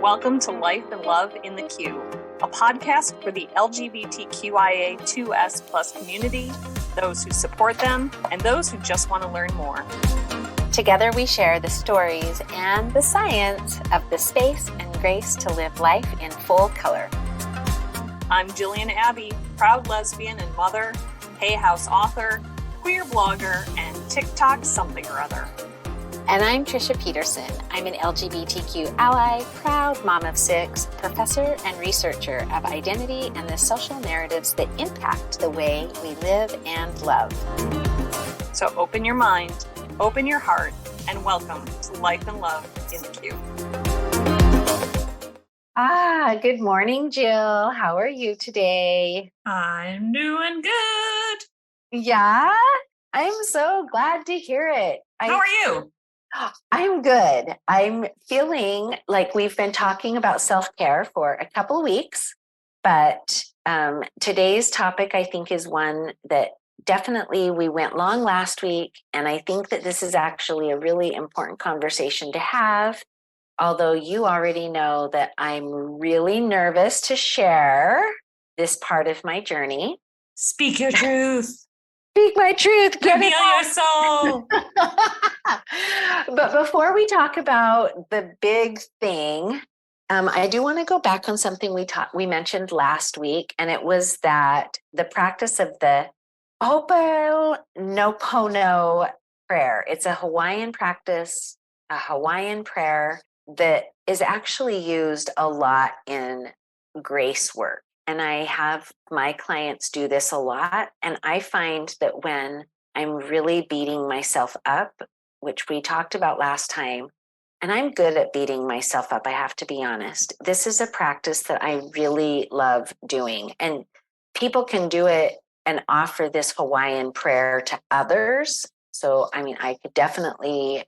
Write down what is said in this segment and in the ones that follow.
Welcome to Life and Love in the Q, a podcast for the LGBTQIA2S plus community, those who support them, and those who just want to learn more. Together we share the stories and the science of the space and grace to live life in full color. I'm Jillian Abbey, proud lesbian and mother, Hay House author, queer blogger, and TikTok something or other. And I'm Treisha Peterson. I'm an LGBTQ ally, proud mom of 6, professor and researcher of identity and the social narratives that impact the way we live and love. So open your mind, open your heart, and welcome to Life and Love in the Q. Good morning, Jill. How are you today? I'm doing good. Yeah, I'm so glad to hear it. How are you? I'm good. I'm feeling like we've been talking about self-care for a couple of weeks, but today's topic, I think, is one that definitely we went long last week, and I think that this is actually a really important conversation to have, although you already know that I'm really nervous to share this part of my journey. Speak your truth. Speak my truth. Reveal your soul. But before we talk about the big thing, I do want to go back on something we mentioned last week, and it was that the practice of the Ho'oponopono prayer. It's a Hawaiian practice, a Hawaiian prayer that is actually used a lot in grace work. And I have my clients do this a lot. And I find that when I'm really beating myself up, which we talked about last time, and I'm good at beating myself up, I have to be honest. This is a practice that I really love doing. And people can do it and offer this Hawaiian prayer to others. So, I could definitely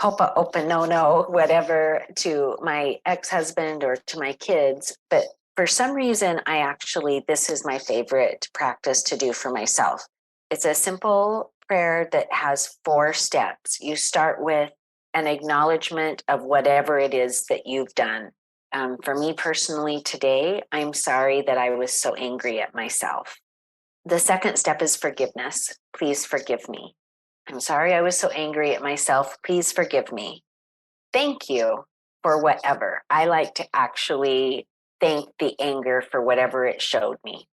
Ho'oponopono, whatever, to my ex-husband or to my kids. But for some reason, this is my favorite practice to do for myself. It's a simple prayer that has 4 steps. You start with an acknowledgement of whatever it is that you've done. For me personally today, I'm sorry that I was so angry at myself. The second step is forgiveness. Please forgive me. I'm sorry I was so angry at myself. Please forgive me. Thank you for whatever. I like to actually thank the anger for whatever it showed me.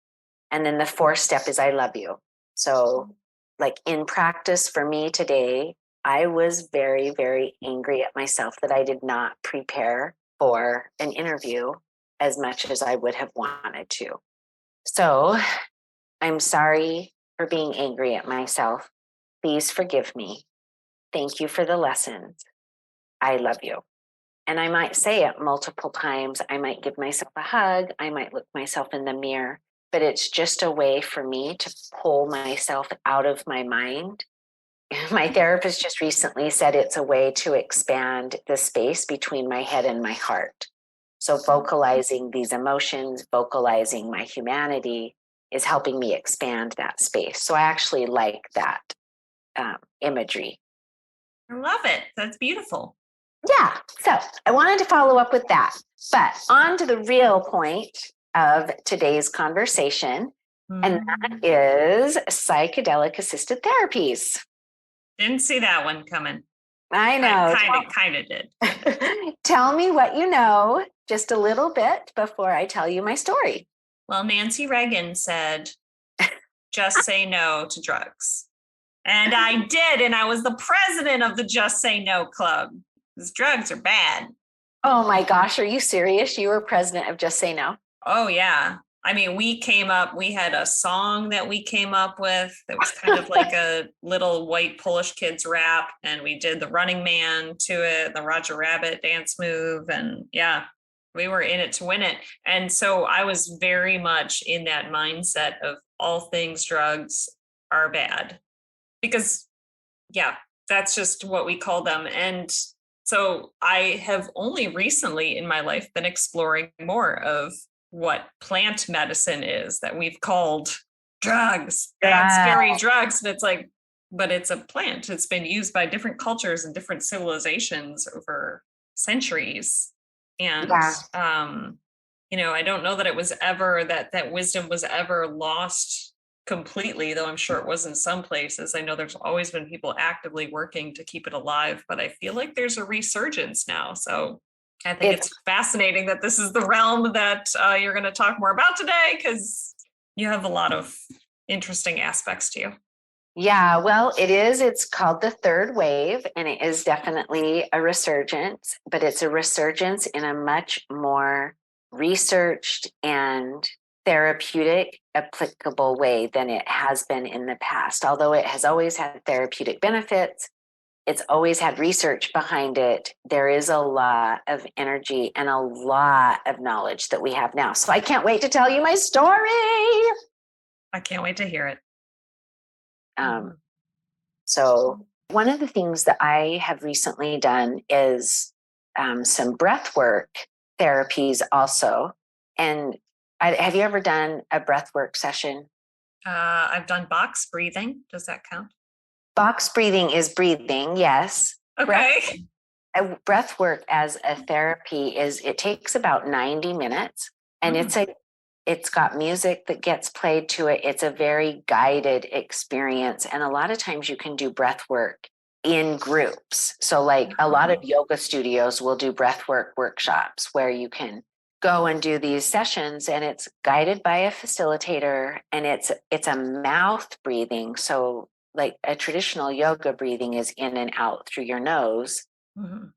And then the 4th step is I love you. So like in practice for me today, I was very, very angry at myself that I did not prepare for an interview as much as I would have wanted to. So I'm sorry for being angry at myself. Please forgive me. Thank you for the lessons. I love you. And I might say it multiple times. I might give myself a hug. I might look myself in the mirror, but it's just a way for me to pull myself out of my mind. My therapist just recently said it's a way to expand the space between my head and my heart. So vocalizing these emotions, vocalizing my humanity is helping me expand that space. So I actually like that imagery. I love it. That's beautiful. Yeah, so I wanted to follow up with that. But on to the real point of today's conversation, and that is psychedelic assisted therapies. Didn't see that one coming. I know. Kind of did. Tell me what you know, just a little bit before I tell you my story. Well, Nancy Reagan said, just say no to drugs. And I did, and I was the president of the Just Say No Club. Because drugs are bad. Oh my gosh, are you serious? You were president of Just Say No? Oh yeah. We had a song that we came up with that was kind of like a little white Polish kids rap, and we did the Running Man to it, the Roger Rabbit dance move, and yeah, we were in it to win it. And so I was very much in that mindset of all things drugs are bad. Because, yeah, that's just what we call them. And so I have only recently in my life been exploring more of what plant medicine is that we've called drugs, bad, scary drugs. And it's like, but it's a plant. It's been used by different cultures and different civilizations over centuries. And Yeah. I don't know that it was ever that wisdom was ever lost completely, though I'm sure it was in some places. I know there's always been people actively working to keep it alive, but I feel like there's a resurgence now. So I think It's it's fascinating that this is the realm that you're going to talk more about today, because you have a lot of interesting aspects to you. Yeah, well, it is. It's called the third wave, and it is definitely a resurgence, but it's a resurgence in a much more researched and therapeutic, applicable way than it has been in the past. Although it has always had therapeutic benefits, it's always had research behind it. There is a lot of energy and a lot of knowledge that we have now. So I can't wait to tell you my story. I can't wait to hear it. Um, So, one of the things that I have recently done is some breath work therapies also. And have you ever done a breath work session? I've done box breathing. Does that count? Box breathing is breathing, yes. Okay. Breath work as a therapy is, it takes about 90 minutes, and it's got music that gets played to it. It's a very guided experience, and a lot of times you can do breath work in groups. So like a lot of yoga studios will do breath work workshops where you can go and do these sessions, and it's guided by a facilitator, and it's a mouth breathing. So like a traditional yoga breathing is in and out through your nose.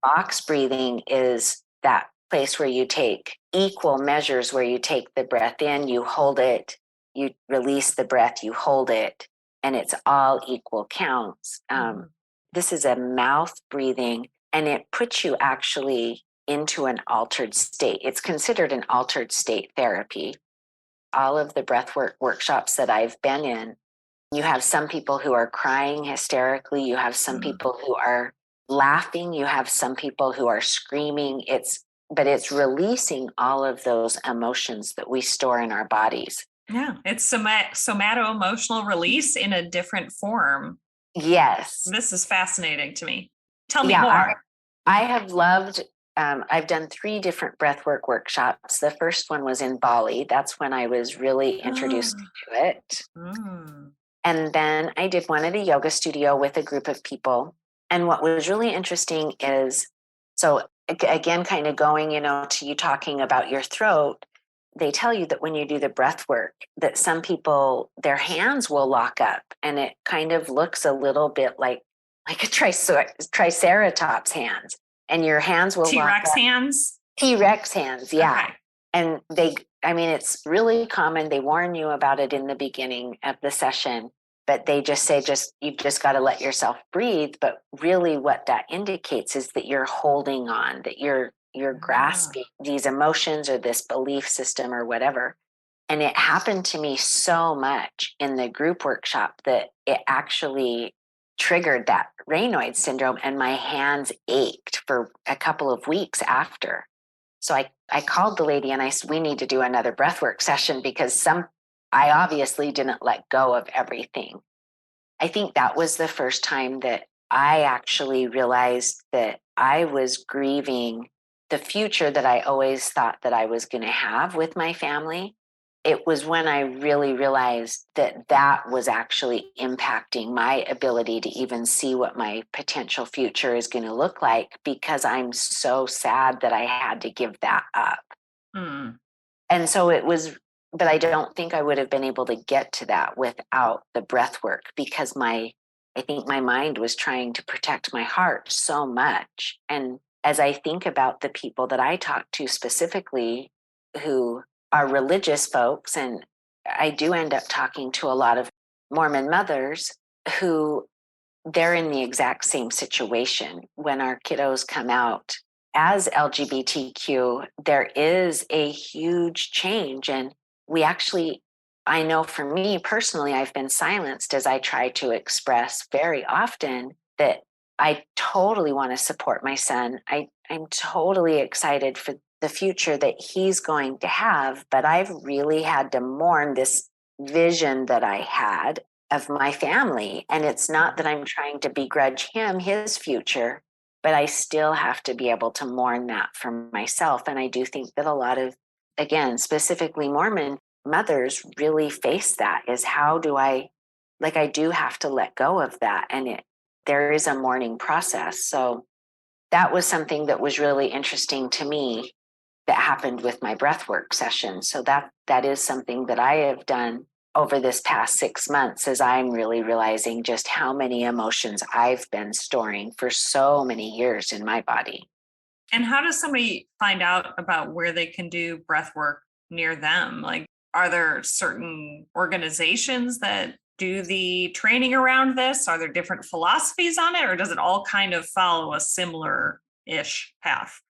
Box breathing is that place where you take equal measures, where you take the breath in, you hold it, you release the breath, you hold it, and it's all equal counts. This is a mouth breathing, and it puts you actually into an altered state. It's considered an altered state therapy. All of the breathwork workshops that I've been in, you have some people who are crying hysterically. You have some people who are laughing. You have some people who are screaming. But it's releasing all of those emotions that we store in our bodies. Yeah, it's somato-emotional release in a different form. Yes. This is fascinating to me. Tell me more. I have loved, I've done 3 different breathwork workshops. The first one was in Bali. That's when I was really introduced to it. And then I did one at a yoga studio with a group of people. And what was really interesting is, so again, kind of going, to you talking about your throat, they tell you that when you do the breath work, that some people, their hands will lock up, and it kind of looks a little bit like a triceratops hands, and your hands will T-Rex hands. T-Rex hands, yeah. Okay. And it's really common. They warn you about it in the beginning of the session, but they just say, you've just got to let yourself breathe. But really what that indicates is that you're holding on, that you're grasping these emotions or this belief system or whatever. And it happened to me so much in the group workshop that it actually triggered that Raynaud's syndrome, and my hands ached for a couple of weeks after. So I called the lady and I said, we need to do another breathwork session, because I obviously didn't let go of everything. I think that was the first time that I actually realized that I was grieving the future that I always thought that I was going to have with my family. It was when I really realized that that was actually impacting my ability to even see what my potential future is going to look like, because I'm so sad that I had to give that up. And so it was, but I don't think I would have been able to get to that without the breath work, because I think my mind was trying to protect my heart so much. And as I think about the people that I talk to specifically who are religious folks, and I do end up talking to a lot of Mormon mothers who, they're in the exact same situation. When our kiddos come out as LGBTQ, there is a huge change. And I know for me personally, I've been silenced as I try to express very often that I totally want to support my son. I'm totally excited for the future that he's going to have, but I've really had to mourn this vision that I had of my family. And it's not that I'm trying to begrudge him his future, but I still have to be able to mourn that for myself. And I do think that a lot of, again, specifically Mormon mothers really face that, is how do I do have to let go of that. And there is a mourning process. So that was something that was really interesting to me that happened with my breathwork session. So that is something that I have done over this past 6 months, as I'm really realizing just how many emotions I've been storing for so many years in my body. And how does somebody find out about where they can do breath work near them? Like, are there certain organizations that do the training around this? Are there different philosophies on it, or does it all kind of follow a similar-ish path?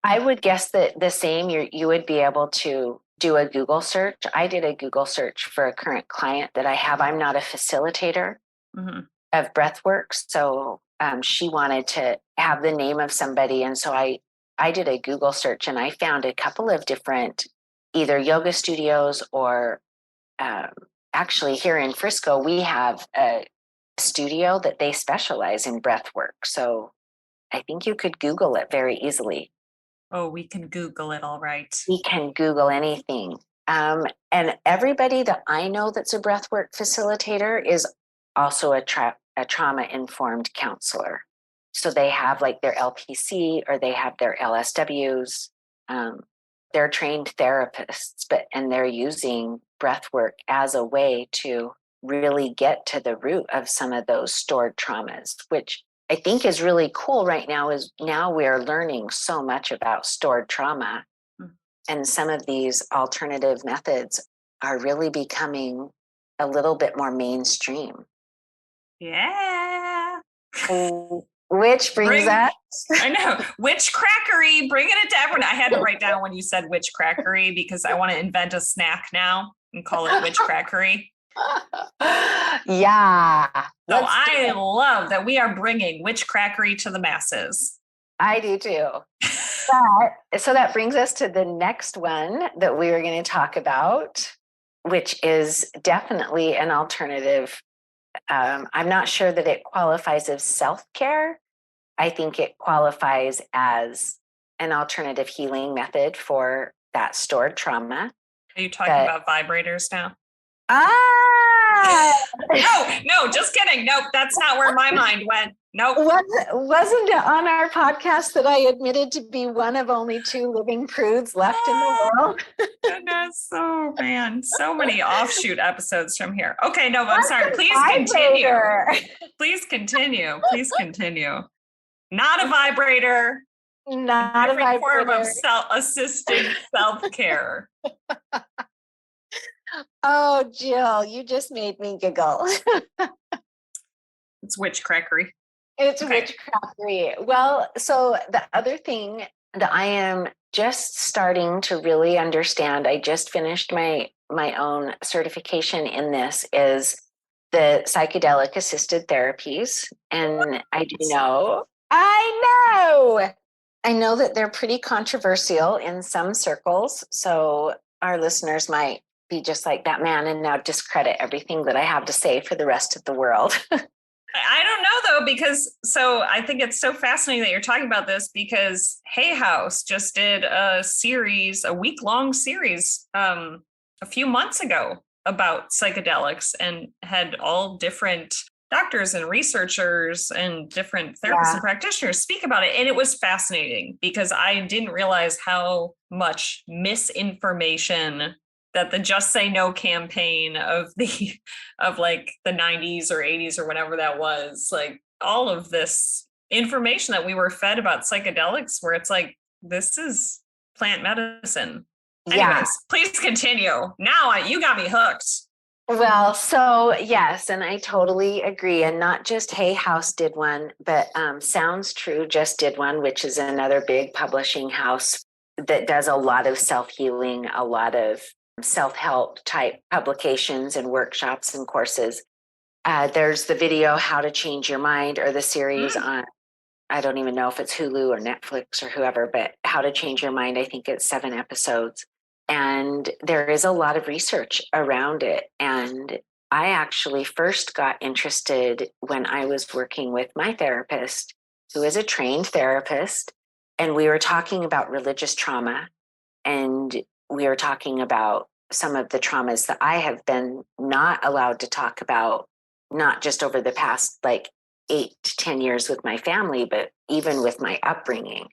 I would guess that the same, you would be able to do a Google search. I did a Google search for a current client that I have. I'm not a facilitator of breathwork. So she wanted to have the name of somebody. And so I did a Google search, and I found a couple of different either yoga studios or actually here in Frisco, we have a studio that they specialize in breathwork. So I think you could Google it very easily. Oh, we can Google it, all right. We can Google anything. And everybody that I know that's a breathwork facilitator is also a trauma-informed counselor. So they have like their LPC or they have their LSWs. They're trained therapists, and they're using breathwork as a way to really get to the root of some of those stored traumas, which I think is really cool right now. Is now we're learning so much about stored trauma, and some of these alternative methods are really becoming a little bit more mainstream. Yeah. Which brings us. I know, witch crackery, bringing it to everyone. I had to write down when you said witch crackery because I want to invent a snack now and call it witch crackery. Yeah. So I love that we are bringing witch crackery to the masses. I do too. So that brings us to the next one that we are going to talk about, which is definitely an alternative. I'm not sure that it qualifies as self-care. I think it qualifies as an alternative healing method for that stored trauma. Are you talking about vibrators now? Ah! No, just kidding. Nope, that's not where my mind went. Nope. Wasn't it on our podcast that I admitted to be one of only 2 living prudes left in the world? Goodness, oh man, so many offshoot episodes from here. Okay, no, I'm sorry. Please continue. Please continue. Please continue. Not a vibrator. Not a vibrator. Form of assisted self-care. Oh, Jill, you just made me giggle. It's witch crackery. It's witch crackery. Well, so the other thing that I am just starting to really understand, I just finished my own certification in this, is the psychedelic assisted therapies. And I know that they're pretty controversial in some circles. So our listeners might be just like that man and now discredit everything that I have to say for the rest of the world. I don't know though, because so I think it's so fascinating that you're talking about this, because Hay House just did a week-long series a few months ago about psychedelics, and had all different doctors and researchers and different therapists and practitioners speak about it. And it was fascinating because I didn't realize how much misinformation that the Just Say No campaign of like the 90s or 80s or whenever that was, like all of this information that we were fed about psychedelics, where it's like, this is plant medicine. Anyways, please continue. Now you got me hooked. Well, so yes, and I totally agree. And not just Hay House did one, but Sounds True just did one, which is another big publishing house that does a lot of self-healing, a lot of self-help type publications and workshops and courses. There's the video How to Change Your Mind, or the series on, I don't even know if it's Hulu or Netflix or whoever, but How to Change Your Mind, I think it's 7 episodes. And there is a lot of research around it. And I actually first got interested when I was working with my therapist who is a trained therapist, and we were talking about religious trauma, and we were talking about some of the traumas that I have been not allowed to talk about, not just over the past like 8 to 10 years with my family, but even with my upbringing.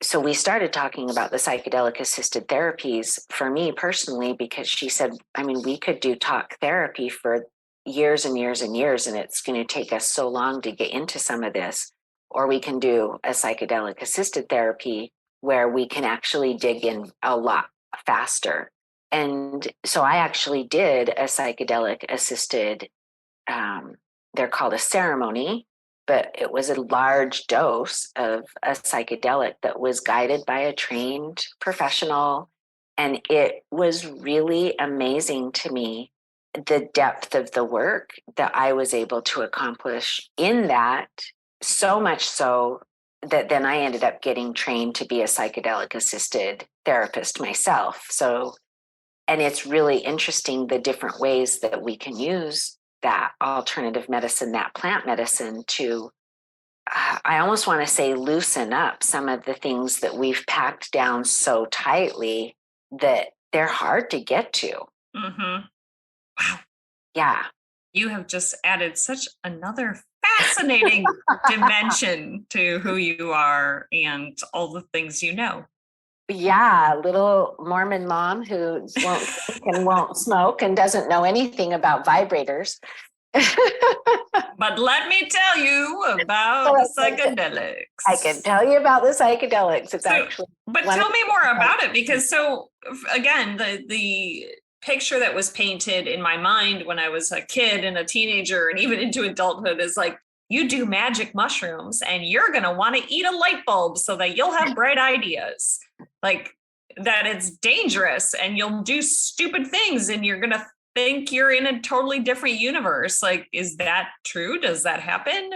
So we started talking about the psychedelic assisted therapies for me personally, because she said, I mean, we could do talk therapy for years and years and years, and it's going to take us so long to get into some of this. Or we can do a psychedelic assisted therapy where we can actually dig in a lot faster. And so I actually did a psychedelic assisted, they're called a ceremony, but it was a large dose of a psychedelic that was guided by a trained professional. And it was really amazing to me, the depth of the work that I was able to accomplish in that, so much so that then I ended up getting trained to be a psychedelic assisted therapist myself. So, and it's really interesting the different ways that we can use that alternative medicine, that plant medicine, to I almost want to say loosen up some of the things that we've packed down so tightly that they're hard to get to. Mm-hmm. Wow. Yeah. You have just added such another fascinating dimension to who you are and all the things you know. Yeah, little Mormon mom who won't drink and won't smoke and doesn't know anything about vibrators. But let me tell you about the psychedelics. I can tell you about the psychedelics. It's actually. But tell me more about it, because so again, the picture that was painted in my mind when I was a kid and a teenager and even into adulthood is like, you do magic mushrooms and you're going to want to eat a light bulb so that you'll have bright ideas. Like that it's dangerous and you'll do stupid things and you're going to think you're in a totally different universe. Like, is that true? Does that happen?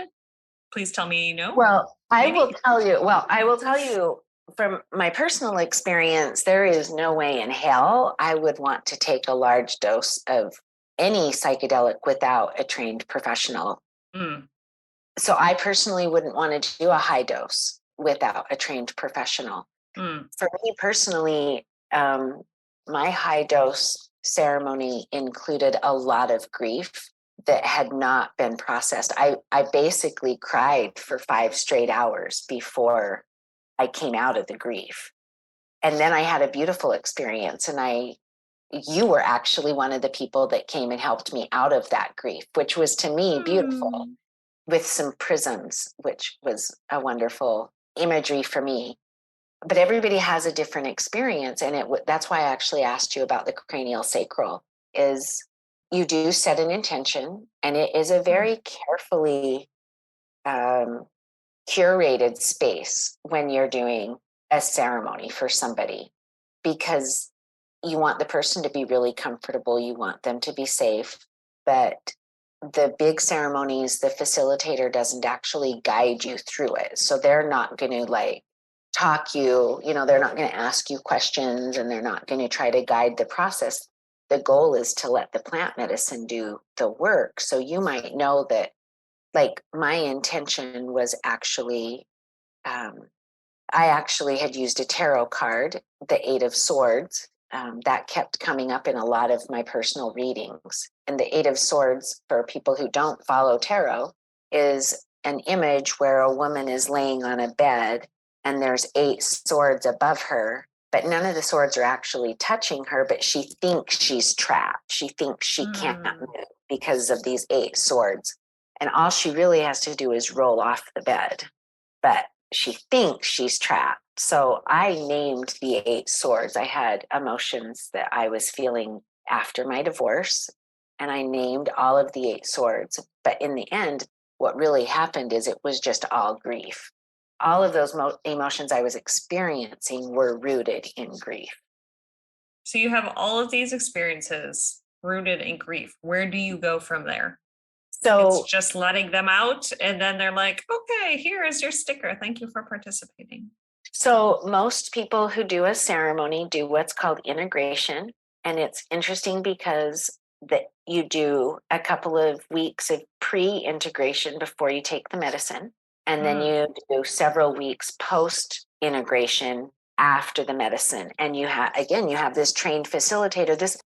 Please tell me no. Well, I will tell you from my personal experience, there is no way in hell I would want to take a large dose of any psychedelic without a trained professional. Mm. So I personally wouldn't want to do a high dose without a trained professional. Mm. For me personally, my high dose ceremony included a lot of grief that had not been processed. I basically cried for 5 straight hours before I came out of the grief. And then I had a beautiful experience. And you were actually one of the people that came and helped me out of that grief, which was to me beautiful, with some prisms, which was a wonderful imagery for me. But everybody has a different experience. And that's why I actually asked you about the cranial sacral, is you do set an intention, and it is a very carefully curated space when you're doing a ceremony for somebody, because you want the person to be really comfortable, you want them to be safe. But the big ceremonies, the facilitator doesn't actually guide you through it. So they're not going to like talk you, they're not going to ask you questions, and they're not going to try to guide the process. The goal is to let the plant medicine do the work. So you might know that, like, my intention was actually, I actually had used a tarot card, the Eight of Swords, that kept coming up in a lot of my personal readings. And the Eight of Swords, for people who don't follow tarot, is an image where a woman is laying on a bed and there's 8 swords above her, but none of the swords are actually touching her, but she thinks she's trapped. She thinks she can't move because of these 8 swords. And all she really has to do is roll off the bed. But she thinks she's trapped. So I named the 8 swords. I had emotions that I was feeling after my divorce, and I named all of the 8 swords. But in the end, what really happened is it was just all grief. All of those emotions I was experiencing were rooted in grief. So you have all of these experiences rooted in grief. Where do you go from there? So it's just letting them out, and then they're like, okay, here is your sticker. Thank you for participating. So most people who do a ceremony do what's called integration. And it's interesting because you do a couple of weeks of pre-integration before you take the medicine. And then you do several weeks post integration after the medicine. And you have this trained facilitator.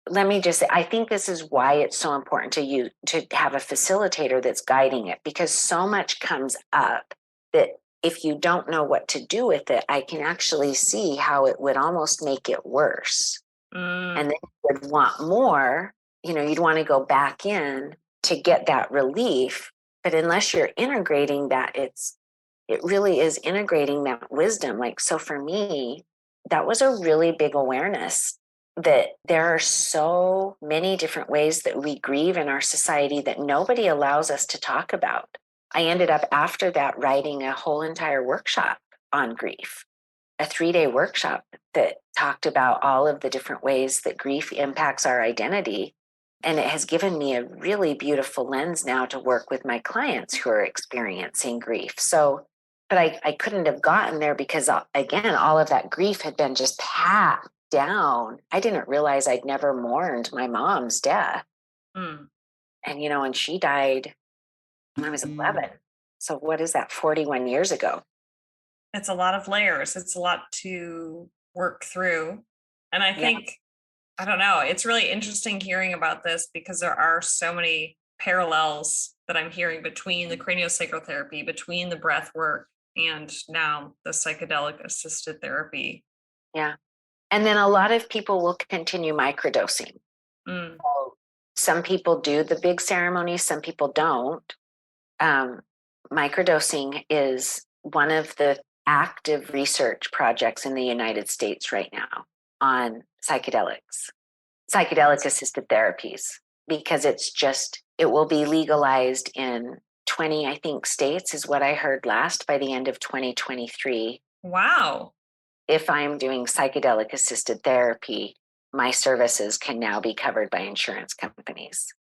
Let me just say, I think this is why it's so important to have a facilitator that's guiding it, because so much comes up that if you don't know what to do with it, I can actually see how it would almost make it worse. And then you would want more, you'd want to go back in to get that relief. But unless you're integrating that, it really is integrating that wisdom. Like, so for me, that was a really big awareness that there are so many different ways that we grieve in our society that nobody allows us to talk about. I ended up after that writing a whole entire workshop on grief, a 3-day workshop that talked about all of the different ways that grief impacts our identity. And it has given me a really beautiful lens now to work with my clients who are experiencing grief. So, but I couldn't have gotten there because, again, all of that grief had been just packed down. I didn't realize I'd never mourned my mom's death. And, and she died when I was 11. So what is that, 41 years ago? It's a lot of layers. It's a lot to work through. And I think, I don't know, it's really interesting hearing about this because there are so many parallels that I'm hearing between the craniosacral therapy, between the breath work, and now the psychedelic assisted therapy. Yeah. And then a lot of people will continue microdosing. So some people do the big ceremonies, some people don't. Microdosing is one of the active research projects in the United States right now on psychedelic assisted therapies, because it will be legalized in 20, I think, states is what I heard last by the end of 2023. Wow. If I'm doing psychedelic assisted therapy, my services can now be covered by insurance companies.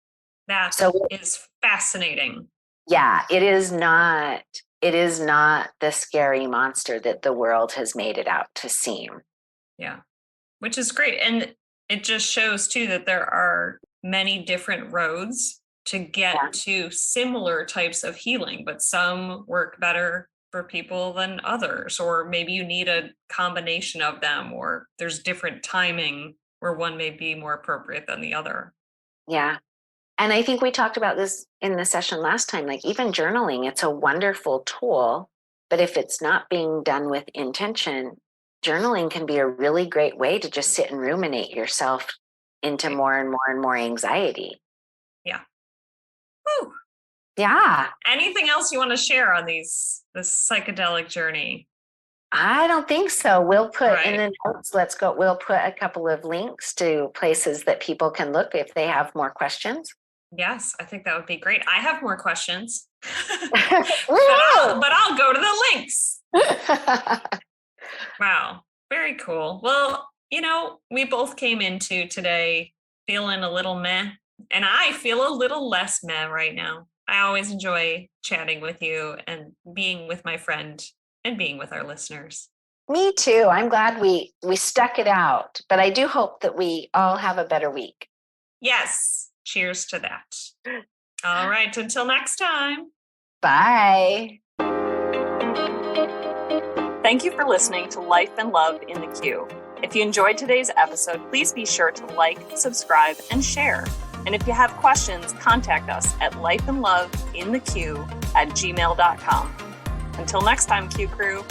That is fascinating. Yeah, it is not the scary monster that the world has made it out to seem. Yeah, which is great. And it just shows too that there are many different roads to get to similar types of healing, but some work better for people than others, or maybe you need a combination of them, or there's different timing where one may be more appropriate than the other. Yeah. And I think we talked about this in the session last time, like even journaling, it's a wonderful tool, but if it's not being done with intention, journaling can be a really great way to just sit and ruminate yourself into more and more and more anxiety. Yeah. Whew. Yeah. Anything else you want to share on this psychedelic journey? I don't think so. We'll put in the notes, we'll put a couple of links to places that people can look if they have more questions. Yes, I think that would be great. I have more questions, but I'll go to the links. Wow. Very cool. Well, we both came into today feeling a little meh, and I feel a little less meh right now. I always enjoy chatting with you and being with my friend and being with our listeners. Me too. I'm glad we stuck it out, but I do hope that we all have a better week. Yes. Cheers to that. All right. Until next time. Bye. Thank you for listening to Life and Love in the Queue. If you enjoyed today's episode, please be sure to like, subscribe, and share. And if you have questions, contact us at lifeandloveinthequeue@gmail.com. Until next time, Q Crew.